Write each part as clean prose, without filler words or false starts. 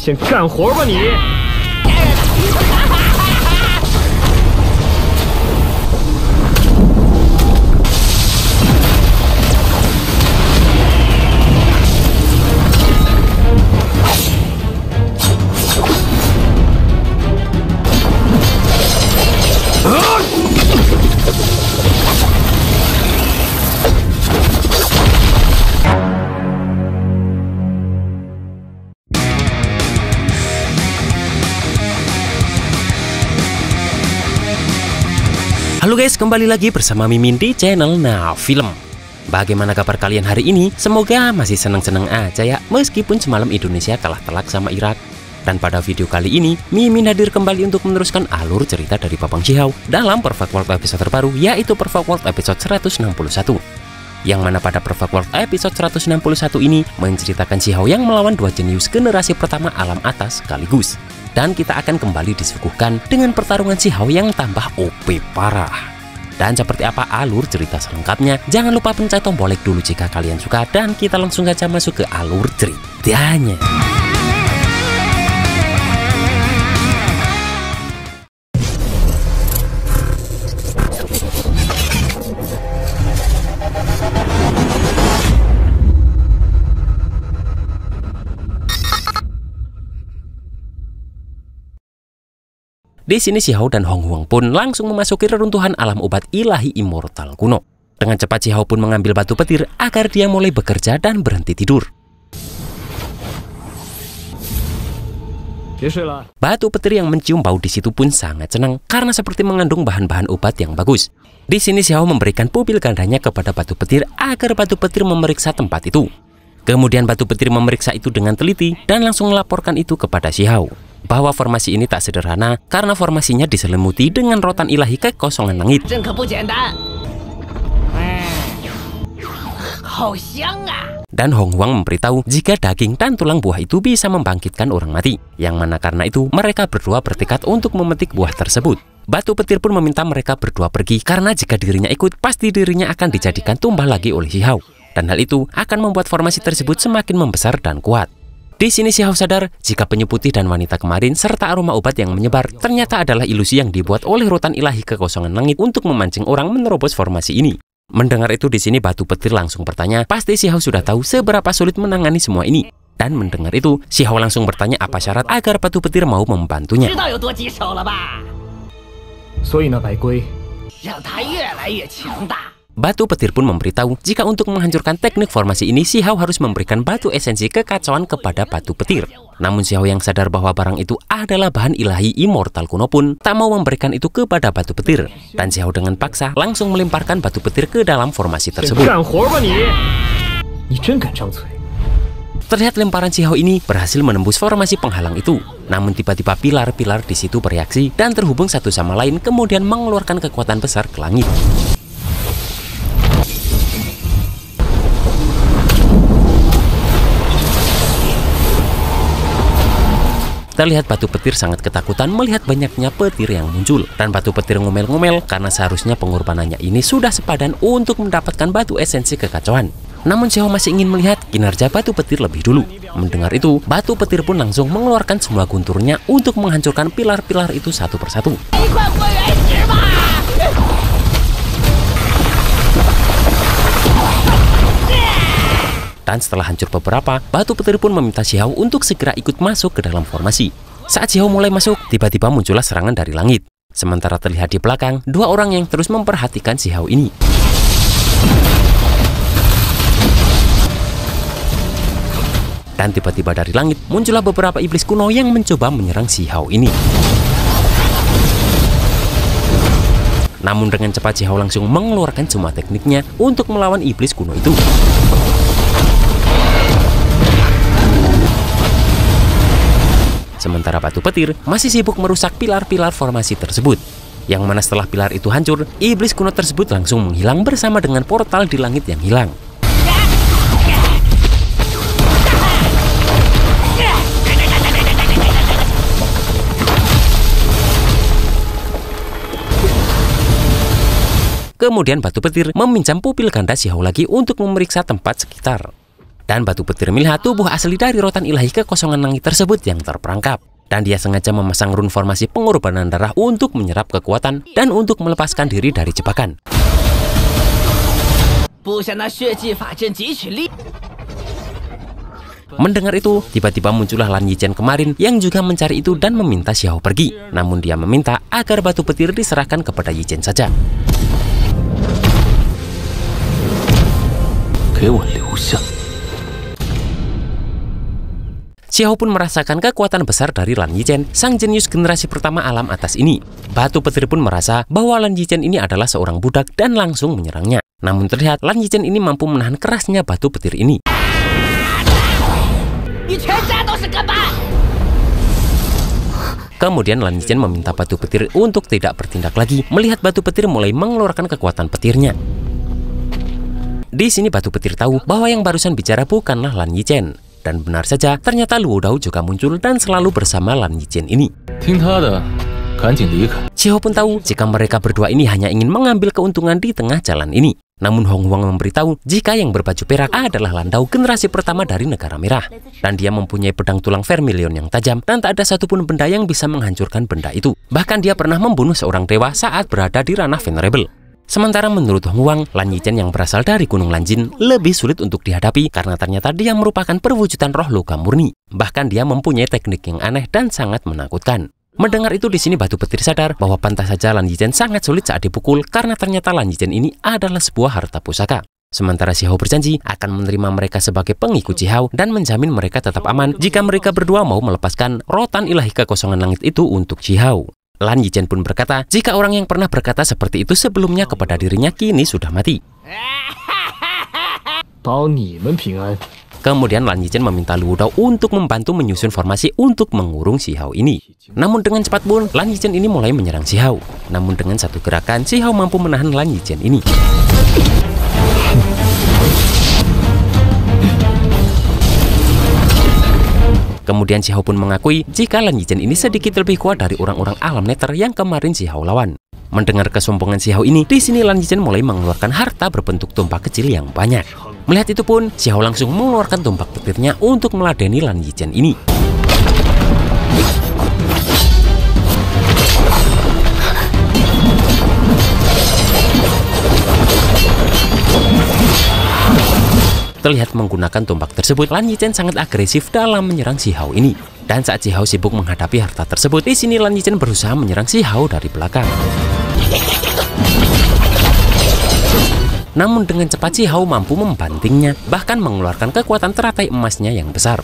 先干活吧你！ Halo guys, kembali lagi bersama Mimin di channel Now Film. Bagaimana kabar kalian hari ini? Semoga masih seneng-seneng aja ya, meskipun semalam Indonesia kalah telak sama Irak. Dan pada video kali ini, Mimin hadir kembali untuk meneruskan alur cerita dari Babang Shihao dalam Perfect World episode terbaru, yaitu Perfect World episode 161. Yang mana pada Perfect World episode 161 ini menceritakan Shihao yang melawan dua jenius generasi pertama alam atas sekaligus. Dan kita akan kembali disuguhkan dengan pertarungan Shihao yang tambah OP parah. Dan seperti apa alur cerita selengkapnya, jangan lupa pencet tombol like dulu jika kalian suka. Dan kita langsung saja masuk ke alur ceritanya. Di sini Shihao dan Hong Huang pun langsung memasuki reruntuhan alam obat ilahi immortal kuno. Dengan cepat Shihao pun mengambil batu petir agar dia mulai bekerja dan berhenti tidur. Batu petir yang mencium bau di situ pun sangat senang karena seperti mengandung bahan-bahan obat yang bagus. Di sini Shihao memberikan pupil gandanya kepada batu petir agar batu petir memeriksa tempat itu. Kemudian batu petir memeriksa itu dengan teliti dan langsung melaporkan itu kepada Shihao, bahwa formasi ini tak sederhana karena formasinya diselimuti dengan rotan ilahi kekosongan langit. Dan Hong Huang memberitahu jika daging dan tulang buah itu bisa membangkitkan orang mati. Yang mana karena itu mereka berdua bertekad untuk memetik buah tersebut. Batu petir pun meminta mereka berdua pergi karena jika dirinya ikut pasti dirinya akan dijadikan tumbal lagi oleh Shihao. Dan hal itu akan membuat formasi tersebut semakin membesar dan kuat. Di sini Shihao sadar jika penyu putih dan wanita kemarin serta aroma obat yang menyebar ternyata adalah ilusi yang dibuat oleh rotan ilahi kekosongan langit untuk memancing orang menerobos formasi ini. Mendengar itu di sini batu petir langsung bertanya, pasti Shihao sudah tahu seberapa sulit menangani semua ini. Dan mendengar itu Shihao langsung bertanya apa syarat agar batu petir mau membantunya. Batu petir pun memberitahu jika untuk menghancurkan teknik formasi ini Shihao harus memberikan batu esensi kekacauan kepada batu petir. Namun Shihao yang sadar bahwa barang itu adalah bahan ilahi immortal kuno pun tak mau memberikan itu kepada batu petir. Dan Shihao dengan paksa langsung melemparkan batu petir ke dalam formasi tersebut. Terlihat lemparan Shihao ini berhasil menembus formasi penghalang itu. Namun tiba-tiba pilar-pilar di situ bereaksi dan terhubung satu sama lain kemudian mengeluarkan kekuatan besar ke langit. Terlihat batu petir sangat ketakutan melihat banyaknya petir yang muncul. Dan batu petir ngomel-ngomel karena seharusnya pengorbanannya ini sudah sepadan untuk mendapatkan batu esensi kekacauan. Namun Shihao masih ingin melihat kinerja batu petir lebih dulu. Mendengar itu, batu petir pun langsung mengeluarkan semua gunturnya untuk menghancurkan pilar-pilar itu satu persatu. Dan setelah hancur beberapa, batu petir pun meminta Shihao untuk segera ikut masuk ke dalam formasi. Saat Shihao mulai masuk, tiba-tiba muncullah serangan dari langit. Sementara terlihat di belakang, dua orang yang terus memperhatikan Shihao ini. Dan tiba-tiba dari langit, muncullah beberapa iblis kuno yang mencoba menyerang Shihao ini. Namun dengan cepat Shihao langsung mengeluarkan semua tekniknya untuk melawan iblis kuno itu. Sementara batu petir masih sibuk merusak pilar-pilar formasi tersebut. Yang mana setelah pilar itu hancur, iblis kuno tersebut langsung menghilang bersama dengan portal di langit yang hilang. Kemudian batu petir meminjam pupil ganda Shihao lagi untuk memeriksa tempat sekitar. Dan batu petir melihat tubuh asli dari rotan ilahi kekosongan langit tersebut yang terperangkap. Dan dia sengaja memasang rune formasi pengorbanan darah untuk menyerap kekuatan dan untuk melepaskan diri dari jebakan. Mendengar itu, tiba-tiba muncullah Lan Yichen kemarin yang juga mencari itu dan meminta Xiao pergi. Namun dia meminta agar batu petir diserahkan kepada Yichen saja. Xiao pun merasakan kekuatan besar dari Lan Yichen, sang jenius generasi pertama alam atas ini. Batu petir pun merasa bahwa Lan Yichen ini adalah seorang budak dan langsung menyerangnya. Namun terlihat Lan Yichen ini mampu menahan kerasnya batu petir ini. Kemudian Lan Yichen meminta batu petir untuk tidak bertindak lagi, melihat batu petir mulai mengeluarkan kekuatan petirnya. Di sini batu petir tahu bahwa yang barusan bicara bukanlah Lan Yichen. Dan benar saja, ternyata Luo Dao juga muncul dan selalu bersama Lan Yichen ini. Xiao pun tahu jika mereka berdua ini hanya ingin mengambil keuntungan di tengah jalan ini. Namun Hong Huang memberitahu jika yang berbaju perak adalah Lan Dao, generasi pertama dari negara merah. Dan dia mempunyai pedang tulang vermilion yang tajam dan tak ada satupun benda yang bisa menghancurkan benda itu. Bahkan dia pernah membunuh seorang dewa saat berada di ranah venerable. Sementara menurut Hong Huang, Lan Yichen yang berasal dari Gunung Lanjin lebih sulit untuk dihadapi karena ternyata dia merupakan perwujudan roh logam murni. Bahkan dia mempunyai teknik yang aneh dan sangat menakutkan. Mendengar itu di sini batu petir sadar bahwa pantas saja Lan Yichen sangat sulit saat dipukul karena ternyata Lan Yichen ini adalah sebuah harta pusaka. Sementara Xiao berjanji akan menerima mereka sebagai pengikut Xiao dan menjamin mereka tetap aman jika mereka berdua mau melepaskan rotan ilahi kekosongan langit itu untuk Xiao. Lan Yichen pun berkata jika orang yang pernah berkata seperti itu sebelumnya kepada dirinya kini sudah mati. Kemudian Lan Yichen meminta Luo Dao untuk membantu menyusun formasi untuk mengurung Xiao ini. Namun dengan cepat pun Lan Yichen ini mulai menyerang Xiao. Namun dengan satu gerakan Xiao mampu menahan Lan Yichen ini. Kemudian Xiao pun mengakui jika Lan Yichen ini sedikit lebih kuat dari orang-orang alam nether yang kemarin Xiao lawan. Mendengar kesombongan Xiao ini, di sini Lan Yichen mulai mengeluarkan harta berbentuk tumpak kecil yang banyak. Melihat itu pun, Xiao langsung mengeluarkan tumpak petirnya untuk meladeni Lan Yichen ini. Terlihat menggunakan tombak tersebut, Lan Yichen sangat agresif dalam menyerang Xiao ini. Dan saat Xiao sibuk menghadapi harta tersebut, di sini Lan Yichen berusaha menyerang Xiao dari belakang. Namun dengan cepat Xiao mampu membantingnya, bahkan mengeluarkan kekuatan teratai emasnya yang besar.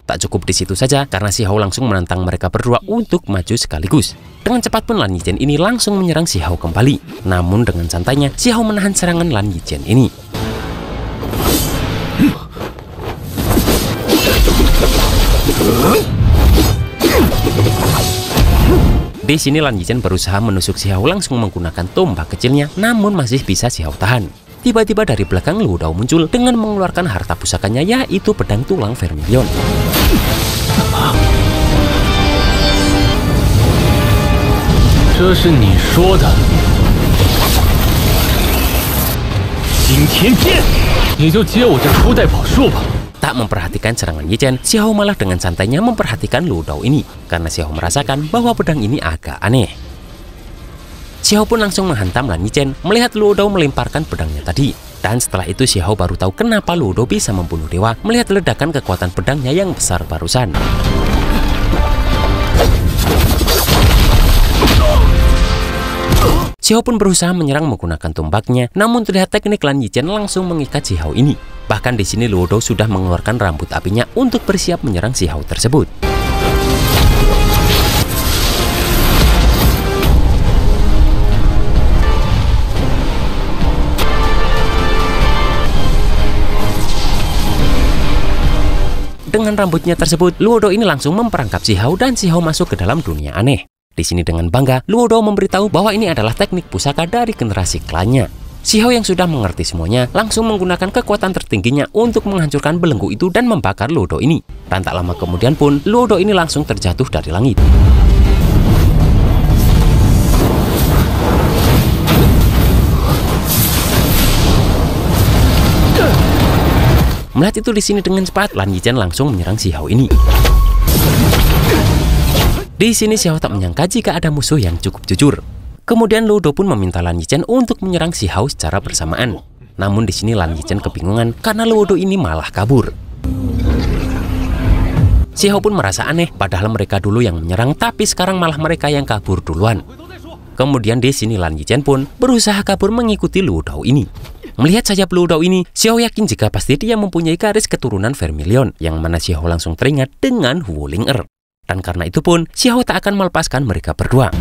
Tak cukup di situ saja, karena Xiao langsung menantang mereka berdua untuk maju sekaligus. Dengan cepat pun Lan Yichen ini langsung menyerang Xiao kembali. Namun dengan santainya, Xiao menahan serangan Lan Yichen ini. Di sini Lan Yichen berusaha menusuk Xiao langsung menggunakan tombak kecilnya, namun masih bisa Xiao tahan. Tiba-tiba dari belakang Luo Dao muncul dengan mengeluarkan harta pusakanya, yaitu pedang tulang vermilion. Tak memperhatikan serangan Yichen, Xiao malah dengan santainya memperhatikan Luo Dao ini, karena Xiao merasakan bahwa pedang ini agak aneh. Xiao pun langsung menghantam Lan Yichen melihat Luo Dao melemparkan pedangnya tadi. Dan setelah itu Xiao baru tahu kenapa Luo Dao bisa membunuh dewa melihat ledakan kekuatan pedangnya yang besar barusan. Xiao pun berusaha menyerang menggunakan tombaknya, namun terlihat teknik Lan Yichen langsung mengikat Xiao ini. Bahkan di sini Luo Dao sudah mengeluarkan rambut apinya untuk bersiap menyerang Xiao tersebut. Dengan rambutnya tersebut, Luo Dao ini langsung memperangkap Xiao dan Xiao masuk ke dalam dunia aneh. Di sini dengan bangga, Luo Dao memberitahu bahwa ini adalah teknik pusaka dari generasi klannya. Xiao yang sudah mengerti semuanya, langsung menggunakan kekuatan tertingginya untuk menghancurkan belenggu itu dan membakar Luo Dao ini. Dan tak lama kemudian pun, Luo Dao ini langsung terjatuh dari langit. Melihat itu di sini dengan cepat, Lan Yichen langsung menyerang Xiao ini. Di sini Xiao tak menyangka jika ada musuh yang cukup jujur. Kemudian Lu Do pun meminta Lan Yichen untuk menyerang Xiao secara bersamaan. Namun di sini Lan Yichen kebingungan karena Lu Do ini malah kabur. Xiao pun merasa aneh, padahal mereka dulu yang menyerang, tapi sekarang malah mereka yang kabur duluan. Kemudian di sini Lan Yichen pun berusaha kabur mengikuti Lu Do ini. Melihat sayap Lu Do ini, Xiao yakin jika pasti dia mempunyai garis keturunan Vermilion, yang mana Xiao langsung teringat dengan Wu Ling-er. Dan karena itu pun, Xiao tak akan melepaskan mereka berdua.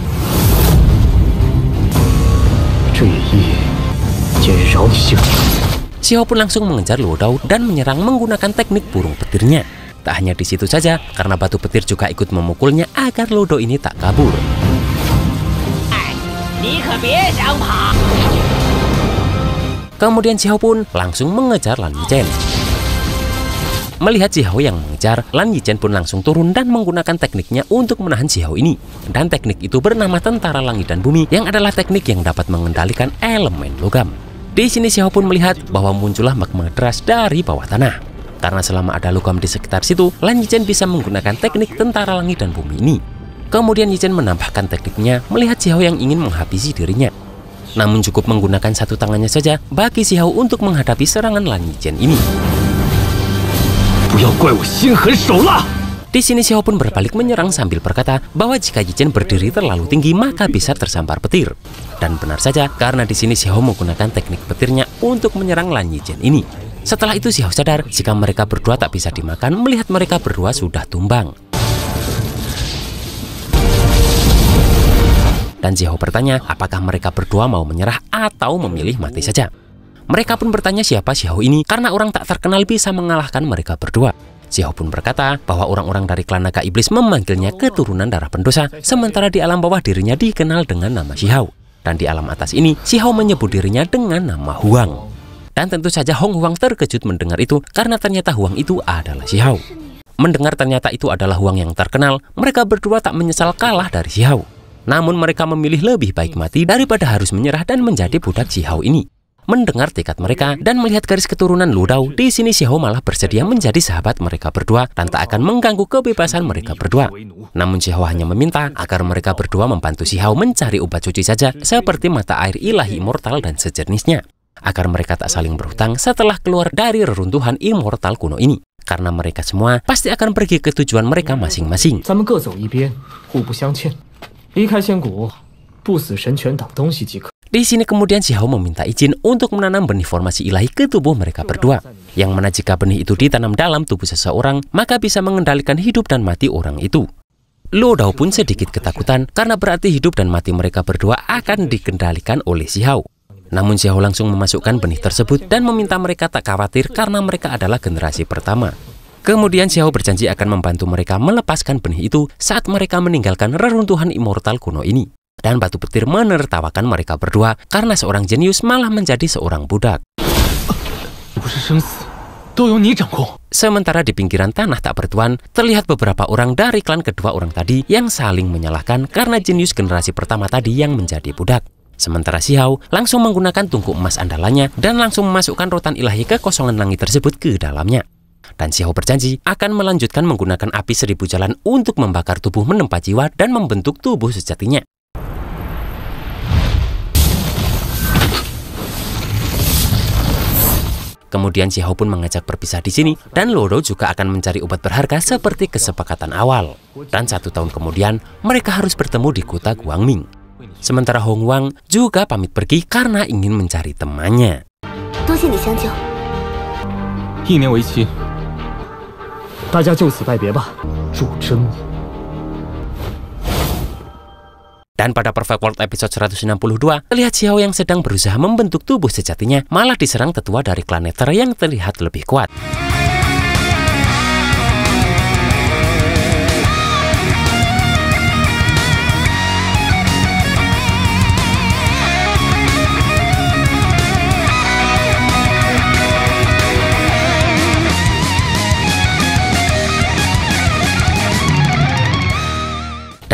Xiao pun langsung mengejar Lu Do dan menyerang menggunakan teknik burung petirnya. Tak hanya di situ saja, karena batu petir juga ikut memukulnya agar Lu Do ini tak kabur. Kemudian Xiao pun langsung mengejar Lan Yichen. Melihat Xiao yang mengejar, Lan Yichen pun langsung turun dan menggunakan tekniknya untuk menahan Xiao ini. Dan teknik itu bernama Tentara Langit dan Bumi, yang adalah teknik yang dapat mengendalikan elemen logam. Di sini Xiao pun melihat bahwa muncullah magma deras dari bawah tanah. Karena selama ada logam di sekitar situ, Lan Yichen bisa menggunakan teknik Tentara Langit dan Bumi ini. Kemudian Yichen menambahkan tekniknya melihat Xiao yang ingin menghabisi dirinya. Namun cukup menggunakan satu tangannya saja bagi Xiao untuk menghadapi serangan Lan Yichen ini. Di sini Xiao pun berbalik menyerang sambil berkata bahwa jika Yichen berdiri terlalu tinggi maka bisa tersampar petir. Dan benar saja, karena di sini Xiao menggunakan teknik petirnya untuk menyerang Lan Yichen ini. Setelah itu Xiao sadar jika mereka berdua tak bisa dimakan melihat mereka berdua sudah tumbang. Dan Xiao bertanya apakah mereka berdua mau menyerah atau memilih mati saja. Mereka pun bertanya siapa Xiao ini karena orang tak terkenal bisa mengalahkan mereka berdua. Xiao pun berkata bahwa orang-orang dari klan naga iblis memanggilnya keturunan darah pendosa, sementara di alam bawah dirinya dikenal dengan nama Xiao. Dan di alam atas ini Xiao menyebut dirinya dengan nama Huang. Dan tentu saja Hong Huang terkejut mendengar itu karena ternyata Huang itu adalah Xiao. Mendengar ternyata itu adalah Huang yang terkenal, mereka berdua tak menyesal kalah dari Xiao. Namun mereka memilih lebih baik mati daripada harus menyerah dan menjadi budak Xiao ini. Mendengar tekad mereka dan melihat garis keturunan Lu Do, di sini Xiao malah bersedia menjadi sahabat mereka berdua dan tak akan mengganggu kebebasan mereka berdua. Namun Xiao hanya meminta agar mereka berdua membantu Xiao mencari obat suci saja seperti mata air ilahi immortal dan sejenisnya. Agar mereka tak saling berhutang setelah keluar dari reruntuhan immortal kuno ini. Karena mereka semua pasti akan pergi ke tujuan mereka masing-masing. Di sini kemudian Xiao meminta izin untuk menanam benih formasi ilahi ke tubuh mereka berdua. Yang mana jika benih itu ditanam dalam tubuh seseorang, maka bisa mengendalikan hidup dan mati orang itu. Lu Do pun sedikit ketakutan karena berarti hidup dan mati mereka berdua akan dikendalikan oleh Xiao. Namun Xiao langsung memasukkan benih tersebut dan meminta mereka tak khawatir karena mereka adalah generasi pertama. Kemudian Xiao berjanji akan membantu mereka melepaskan benih itu saat mereka meninggalkan reruntuhan immortal kuno ini. Dan batu petir menertawakan mereka berdua karena seorang jenius malah menjadi seorang budak. Sementara di pinggiran tanah tak bertuan, terlihat beberapa orang dari klan kedua orang tadi yang saling menyalahkan karena jenius generasi pertama tadi yang menjadi budak. Sementara Xiao langsung menggunakan tungku emas andalannya dan langsung memasukkan rotan ilahi kekosongan langit tersebut ke dalamnya. Dan Xiao berjanji akan melanjutkan menggunakan api 1000 jalan untuk membakar tubuh menempa jiwa dan membentuk tubuh sejatinya. Kemudian Xiao pun mengajak berpisah di sini dan Lu Do juga akan mencari obat berharga seperti kesepakatan awal. Dan 1 tahun kemudian mereka harus bertemu di kota Guangming. Sementara Hong Huang juga pamit pergi karena ingin mencari temannya. Dan pada Perfect World episode 162, terlihat Xiao yang sedang berusaha membentuk tubuh sejatinya malah diserang tetua dari klan Nether yang terlihat lebih kuat.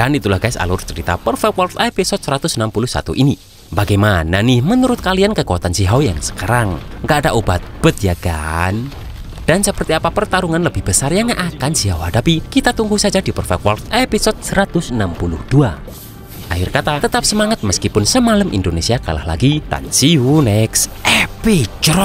Dan itulah guys alur cerita Perfect World episode 161 ini. Bagaimana nih menurut kalian kekuatan Xiao yang sekarang? Nggak ada obat bet ya kan? Dan seperti apa pertarungan lebih besar yang akan Xiao hadapi, kita tunggu saja di Perfect World episode 162. Akhir kata, tetap semangat meskipun semalam Indonesia kalah lagi, dan see you next episode.